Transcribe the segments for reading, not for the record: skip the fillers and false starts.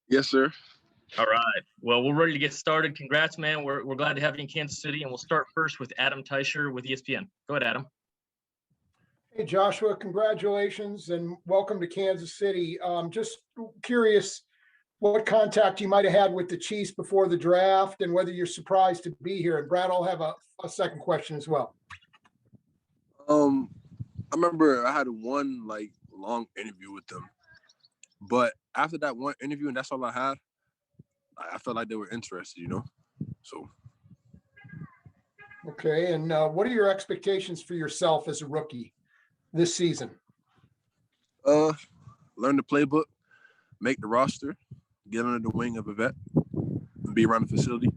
Yes, sir. All right. Well, we're ready to get started. Congrats, man. We're glad to have you in Kansas City, and we'll start first with Adam Teicher with ESPN. Go ahead, Adam. Hey, Joshua, congratulations and welcome to Kansas City. Just curious what contact you might have had with the Chiefs before the draft and whether you're surprised to be here. And Brad, I'll have a second question as well. I remember I had one long interview with them, but after that one interview and that's all I had, I felt like they were interested, So. Okay, and what are your expectations for yourself as a rookie this season? Learn the playbook, make the roster, get under the wing of a vet, and be around the facility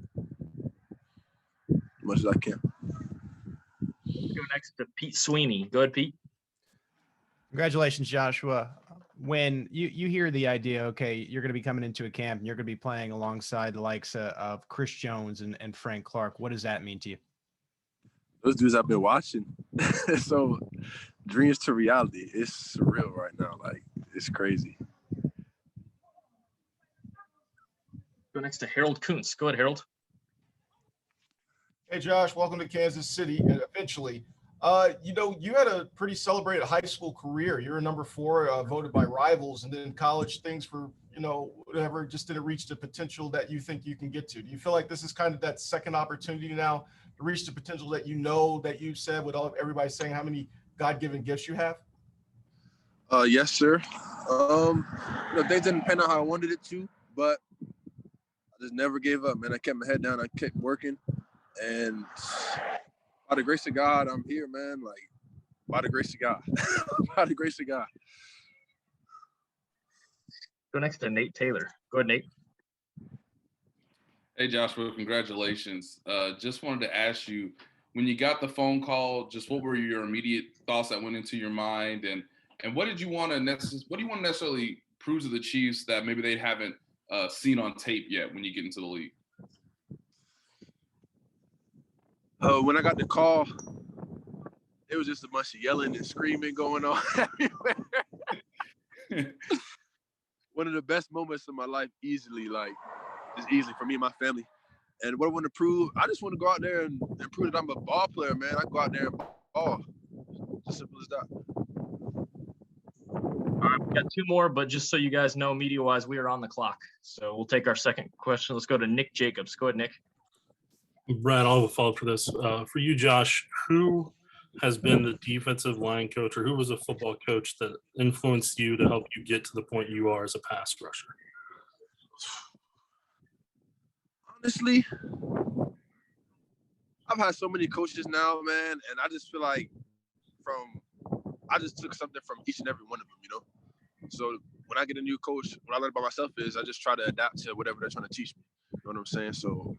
as much as I can. Go next to Pete Sweeney. Go ahead, Pete. Congratulations, Joshua. When you hear the idea, okay, you're going to be coming into a camp and you're going to be playing alongside the likes of Chris Jones and Frank Clark, what does that mean to you? Those dudes I've been watching. So dreams to reality. It's surreal right now. It's crazy. Go next to Harold Kuntz. Go ahead, Harold. Hey, Josh, welcome to Kansas City. Eventually, you had a pretty celebrated high school career. You're a number 4 voted by rivals, and then college things for, whatever, just didn't reach the potential that you think you can get to. Do you feel like this is kind of that second opportunity now to reach the potential that that you said with everybody saying how many God-given gifts you have? Yes, sir. Things didn't pan out how I wanted it to, but I just never gave up, man. I kept my head down. I kept working. And by the grace of God, I'm here, man. By the grace of God. By the grace of God. Go next to Nate Taylor. Go ahead, Nate. Hey, Joshua, congratulations. Just wanted to ask you, when you got the phone call, just what were your immediate thoughts that went into your mind? And what do you want to necessarily prove to the Chiefs that maybe they haven't seen on tape yet when you get into the league? When I got the call, it was just a bunch of yelling and screaming going on everywhere. One of the best moments of my life, easily for me and my family. And what I want to prove, I just want to go out there and prove that I'm a ball player, man. I go out there and ball. Just simple as that. All right, we got 2 more, but just so you guys know, media-wise, we are on the clock. So we'll take our second question. Let's go to Nick Jacobs. Go ahead, Nick. Brad, I'll have a follow-up for this. For you, Josh, who has been the defensive line coach or who was a football coach that influenced you to help you get to the point you are as a pass rusher? Honestly, I've had so many coaches now, man, and I just feel like I just took something from each and every one of them, So when I get a new coach, what I learned about myself is I just try to adapt to whatever they're trying to teach me. You know what I'm saying? So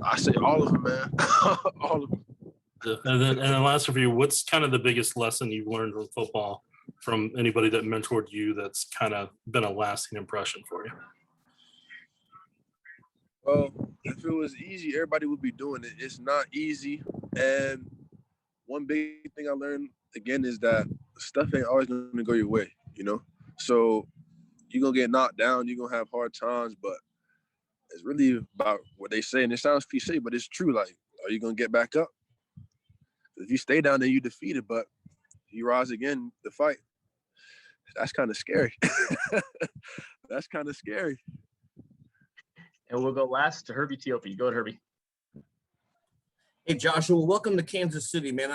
I say all of them, man. All of them. And then last for you, what's kind of the biggest lesson you've learned from football from anybody that mentored you that's kind of been a lasting impression for you? Well, if it was easy, everybody would be doing it. It's not easy. And one big thing I learned, again, is that stuff ain't always going to go your way, So you're going to get knocked down. You're going to have hard times, but it's really about what they say. And it sounds cliche, but it's true. Are you going to get back up? If you stay down there, you defeated, but you rise again to fight. That's kind of scary. That's kind of scary. And we'll go last to Herbie Teope. Go ahead, Herbie. Hey, Joshua, welcome to Kansas City, man.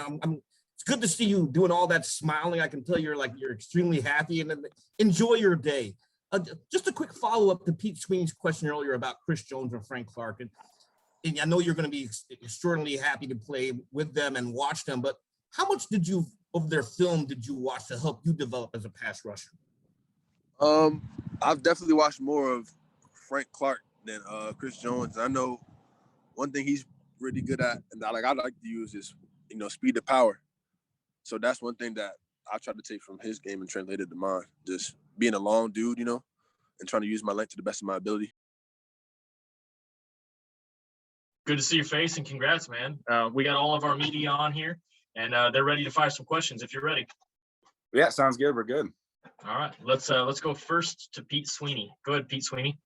It's good to see you doing all that smiling. I can tell you're extremely happy and enjoy your day. Just a quick follow-up to Pete Sweeney's question earlier about Chris Jones and Frank Clark. And I know you're going to be extraordinarily happy to play with them and watch them, but how much of their film did you watch to help you develop as a pass rusher? I've definitely watched more of Frank Clark than Chris Jones. I know one thing he's really good at, and I like to use is, speed to power. So that's one thing that I try to take from his game and translate it to mine. Just being a long dude, and trying to use my length to the best of my ability. Good to see your face, and congrats, man. We got all of our media on here, and they're ready to fire some questions if you're ready. Yeah, sounds good. We're good. All right, let's go first to Pete Sweeney. Go ahead, Pete Sweeney.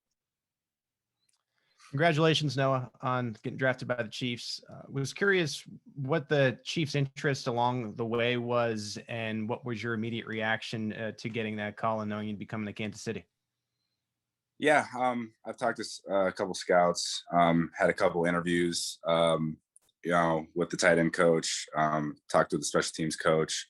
Congratulations, Noah, on getting drafted by the Chiefs. Was curious what the Chiefs' interest along the way was, and what was your immediate reaction to getting that call and knowing you'd be coming to Kansas City? Yeah, I've talked to a couple scouts, had a couple interviews, with the tight end coach, talked with the special teams coach,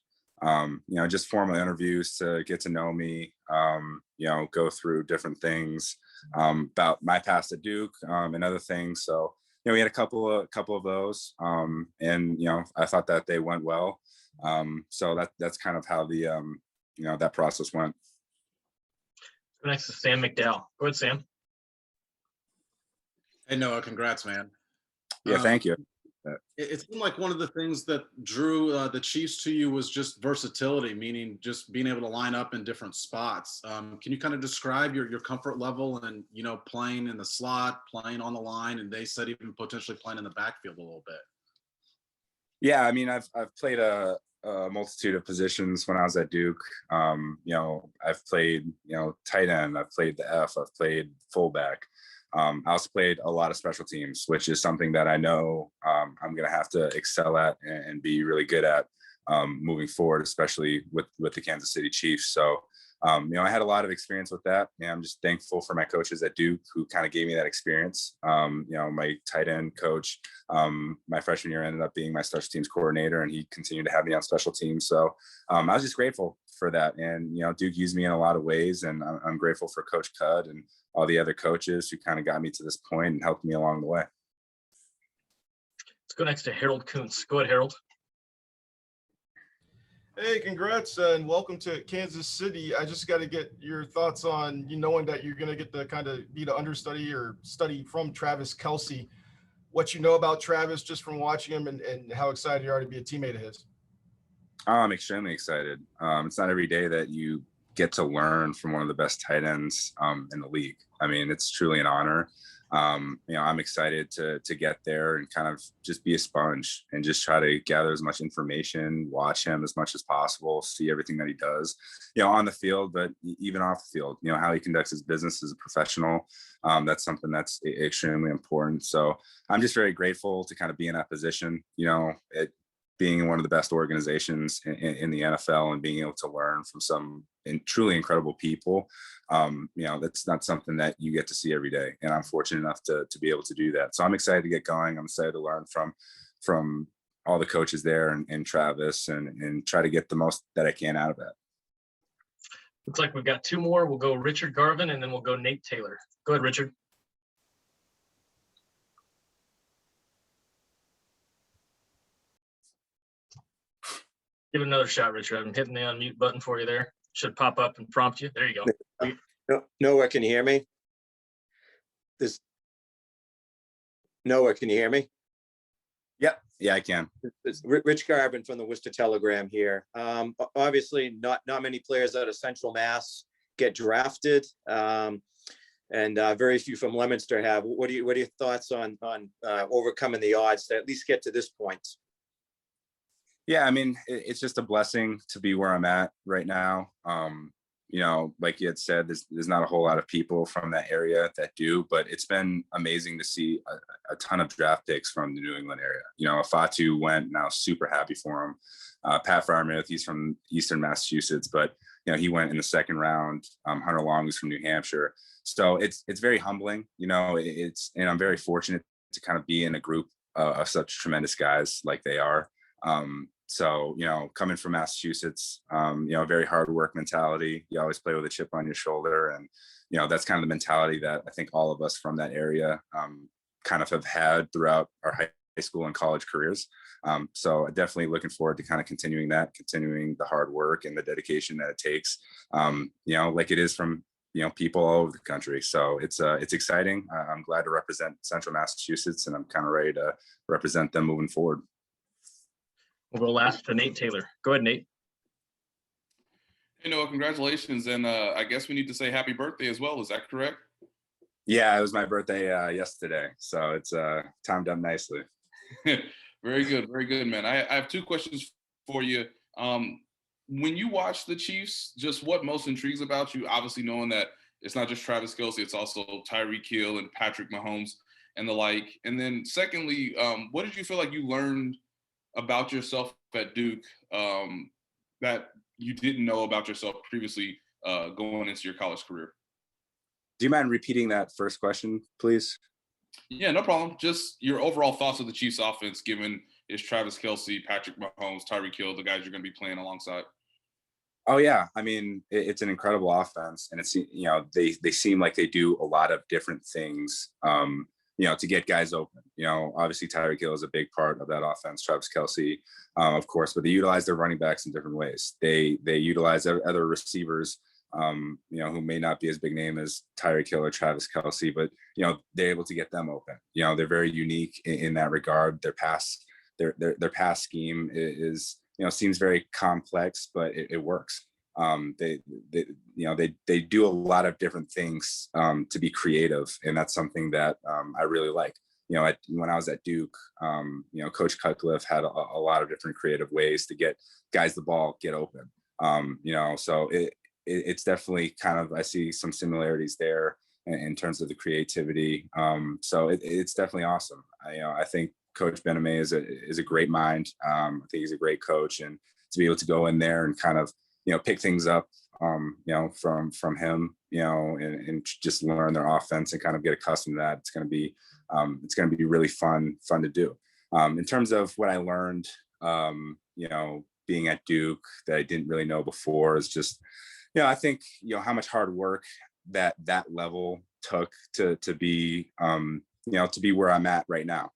just formal interviews to get to know me, go through different things about my past at Duke and other things. So, we had a couple of those, and I thought that they went well. So that's kind of how the that process went. Next is Sam McDowell. Go ahead, Sam. Hey, Noah, congrats, man. Yeah, thank you. It seemed like one of the things that drew the Chiefs to you was just versatility, meaning just being able to line up in different spots. Can you kind of describe your comfort level and, playing in the slot, playing on the line, and they said even potentially playing in the backfield a little bit? Yeah, I mean, I've played a multitude of positions when I was at Duke. I've played, tight end, I've played the F, I've played fullback. I also played a lot of special teams, which is something that I know I'm going to have to excel at and be really good at moving forward, especially with the Kansas City Chiefs. So, I had a lot of experience with that, and I'm just thankful for my coaches at Duke who kind of gave me that experience. My tight end coach, my freshman year ended up being my special teams coordinator, and he continued to have me on special teams. So I was just grateful for that. And, Duke used me in a lot of ways, and I'm grateful for Coach Cudd and all the other coaches who kind of got me to this point and helped me along the way. Let's go next to Harold Kuntz. Go ahead, Harold. Hey, congrats and welcome to Kansas City. I just got to get your thoughts on knowing that you're going to get to kind of be the understudy or study from Travis Kelce. What you know about Travis just from watching him, and how excited you are to be a teammate of his. I'm extremely excited. It's not every day that you get to learn from one of the best tight ends in the league. I mean, it's truly an honor. I'm excited to get there and kind of just be a sponge and just try to gather as much information, watch him as much as possible, see everything that he does, on the field, but even off the field, how he conducts his business as a professional. That's something that's extremely important. So I'm just very grateful to kind of be in that position, being in one of the best organizations in the NFL and being able to learn from some truly incredible people. That's not something that you get to see every day. And I'm fortunate enough to be able to do that. So I'm excited to get going. I'm excited to learn from all the coaches there and Travis and try to get the most that I can out of that. Looks like we've got two more. We'll go Richard Garvin, and then we'll go Nate Taylor. Go ahead, Richard. Give it another shot, Richard. I'm hitting the unmute button for you there. Should pop up and prompt you. There you go. Noah, can you hear me? Noah, can you hear me? Yep. Yeah, I can. It's Rich Garvin from the Worcester Telegram here. Obviously, not many players out of Central Mass get drafted, and very few from Leominster have. What are your thoughts on overcoming the odds to at least get to this point? Yeah, I mean, it's just a blessing to be where I'm at right now. Like you had said, there's not a whole lot of people from that area that do, but it's been amazing to see a ton of draft picks from the New England area. Fatu went, and I was super happy for him. Pat Freiermuth, he's from Eastern Massachusetts, but he went in the second round. Hunter Long is from New Hampshire. So it's very humbling, and I'm very fortunate to kind of be in a group of such tremendous guys like they are. So, coming from Massachusetts, very hard work mentality. You always play with a chip on your shoulder. And, that's kind of the mentality that I think all of us from that area kind of have had throughout our high school and college careers. So definitely looking forward to kind of continuing the hard work and the dedication that it takes, like it is from, people all over the country. So it's exciting. I'm glad to represent Central Massachusetts, and I'm kind of ready to represent them moving forward. We'll go last to Nate Taylor. Go ahead, Nate. Hey, Noah, congratulations. And I guess we need to say happy birthday as well. Is that correct? Yeah, it was my birthday yesterday. So it's timed up nicely. Very good. Very good, man. I have two questions for you. when you watch the Chiefs, just what most intrigues about you, obviously knowing that it's not just Travis Kelce, it's also Tyreek Hill and Patrick Mahomes and the like. And then secondly, what did you feel like you learned about yourself at Duke that you didn't know about yourself previously going into your college career? Do you mind repeating that first question, please? Yeah, no problem. Just your overall thoughts of the Chiefs offense, given it's Travis Kelce, Patrick Mahomes, Tyreek Hill, the guys you're going to be playing alongside. Oh yeah, I mean it's an incredible offense, and it's they seem like they do a lot of different things, to get guys open. Obviously Tyreek Hill is a big part of that offense. Travis Kelce, of course, but they utilize their running backs in different ways. They utilize other receivers, who may not be as big name as Tyreek Hill or Travis Kelce, but they're able to get them open. They're very unique in that regard. Their pass scheme is seems very complex, but it works. They do a lot of different things to be creative, and that's something that I really like. When I was at Duke, Coach Cutcliffe had a lot of different creative ways to get guys the ball, get open. So it's definitely kind of, I see some similarities there in terms of the creativity. So it's definitely awesome. I think Coach Bename is a great mind. I think he's a great coach, and to be able to go in there and kind of, pick things up, from him, and just learn their offense and kind of get accustomed to that. It's going to be really fun to do. In terms of what I learned, being at Duke that I didn't really know before is just, I think, how much hard work that level took to be, to be where I'm at right now.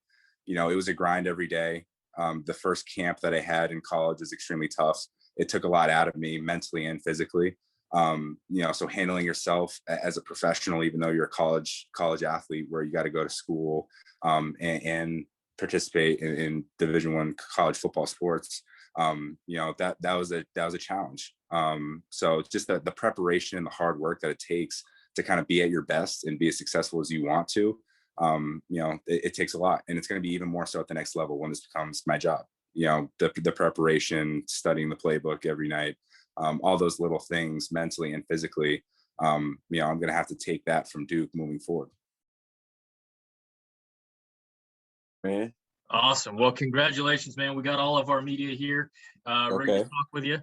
It was a grind every day. The first camp that I had in college was extremely tough. It took a lot out of me mentally and physically. So handling yourself as a professional, even though you're a college athlete where you got to go to school and participate in Division I college football sports, that was a challenge. So just the preparation and the hard work that it takes to kind of be at your best and be as successful as you want to, it takes a lot, and it's going to be even more so at the next level when this becomes my job. The preparation, studying the playbook every night, all those little things mentally and physically, I'm going to have to take that from Duke moving forward. Man. Awesome. Well, congratulations, man. We got all of our media here ready to talk with you.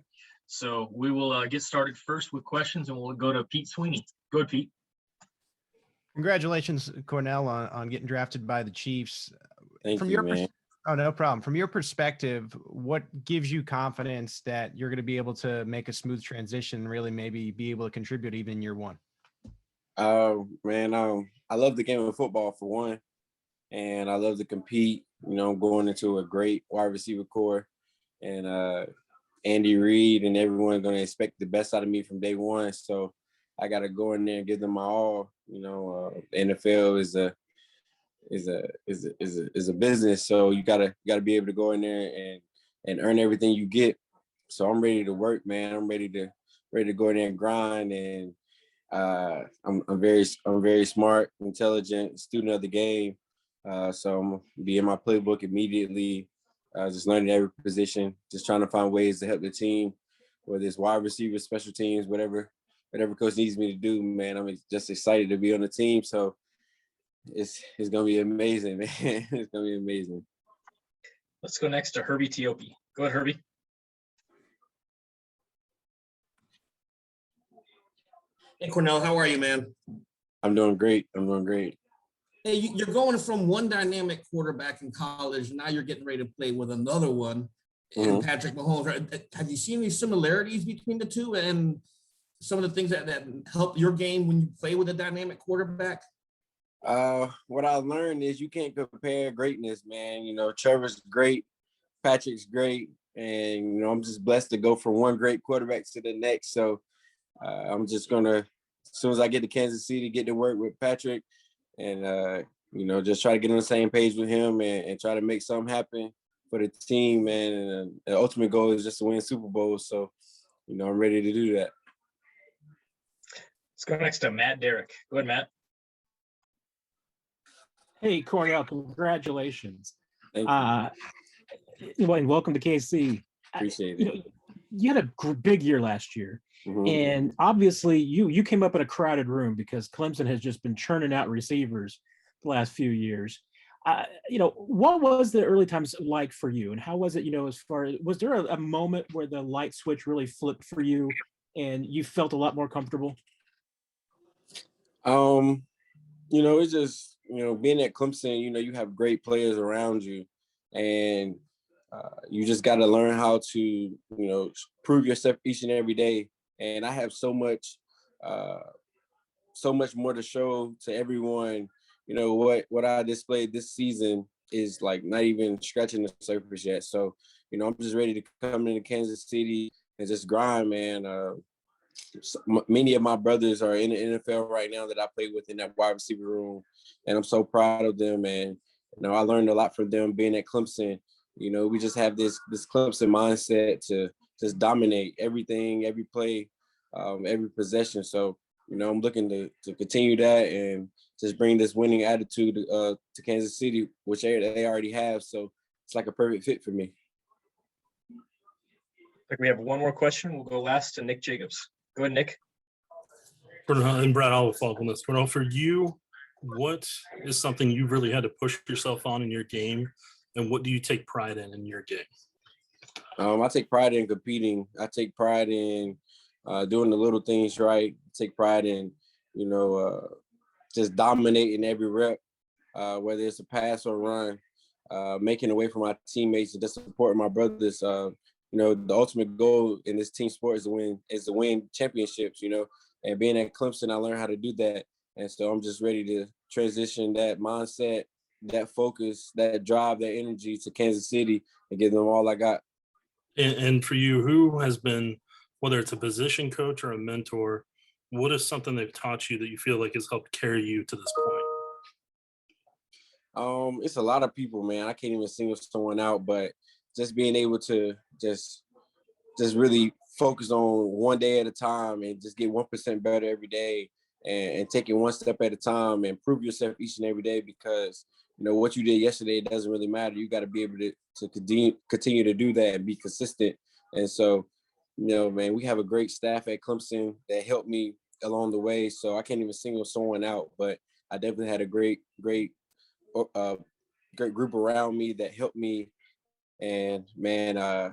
So we will get started first with questions, and we'll go to Pete Sweeney. Go ahead, Pete. Congratulations, Cornell, on getting drafted by the Chiefs. Thank you, man. Oh, no problem. From your perspective, what gives you confidence that you're going to be able to make a smooth transition and really maybe be able to contribute even in year one? Man, I love the game of football for one, and I love to compete. Going into a great wide receiver core, and Andy Reid and everyone going to expect the best out of me from day one. So I got to go in there and give them my all. NFL is a business, so you gotta be able to go in there and earn everything you get. So I'm ready to work, man. I'm ready to go in there and grind, and I'm very smart, intelligent student of the game. So I'm gonna be in my playbook immediately, just learning every position, just trying to find ways to help the team, whether it's wide receiver, special teams, whatever coach needs me to do, man. I'm just excited to be on the team. So it's gonna be amazing, man. It's gonna be amazing. Let's go next to Herbie Teope. Go ahead, Herbie. Hey, Cornell, how are you, man? I'm doing great. Hey, you're going from one dynamic quarterback in college, now you're getting ready to play with another one, and Patrick Mahomes. Have you seen any similarities between the two and some of the things that help your game when you play with a dynamic quarterback? What I learned is you can't compare greatness, man. Trevor's great, Patrick's great, and I'm just blessed to go from one great quarterback to the next. So I'm just gonna, as soon as I get to Kansas City, get to work with Patrick, and just try to get on the same page with him and try to make something happen for the team, man. And the ultimate goal is just to win Super Bowl. So I'm ready to do that. Let's go next to Matt Derrick. Go ahead, Matt. Hey, Cornell, congratulations. Thank you. And welcome to KC. Appreciate it. you had a big year last year. Mhm. And obviously you came up in a crowded room because Clemson has just been churning out receivers the last few years. What was the early times like for you, and how was it, as far as, was there a moment where the light switch really flipped for you and you felt a lot more comfortable? It's just, being at Clemson, you have great players around you, and you just got to learn how to, prove yourself each and every day. And I have so much more to show to everyone. What I displayed this season is like not even scratching the surface yet. So, I'm just ready to come into Kansas City and just grind, man. Many of my brothers are in the NFL right now that I play with in that wide receiver room, and I'm so proud of them. And I learned a lot from them being at Clemson. We just have this Clemson mindset to just dominate everything, every play, every possession. So I'm looking to continue that and just bring this winning attitude to Kansas City, which they already have. So it's like a perfect fit for me. I think we have one more question. We'll go last to Nick Jacobs. Go ahead, Nick. And Brad, I'll follow up on this. For you, what is something you really had to push yourself on in your game, and what do you take pride in your game? I take pride in competing. I take pride in doing the little things right. I take pride in, just dominating every rep, whether it's a pass or run, making a way for my teammates and just supporting my brothers. The ultimate goal in this team sport is to win championships, and being at Clemson, I learned how to do that. And so I'm just ready to transition that mindset, that focus, that drive, that energy to Kansas City and give them all I got. And for you, who has been, whether it's a position coach or a mentor, what is something they've taught you that you feel like has helped carry you to this point? It's a lot of people, man. I can't even single someone out, but just being able to just really focus on one day at a time and just get 1% better every day and take it one step at a time and prove yourself each and every day, because what you did yesterday doesn't really matter. You got to be able to continue to do that and be consistent. And so, man, we have a great staff at Clemson that helped me along the way. So I can't even single someone out, but I definitely had a great group around me that helped me. And man, I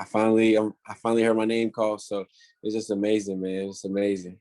finally heard my name called. So it's just amazing, man. It's amazing.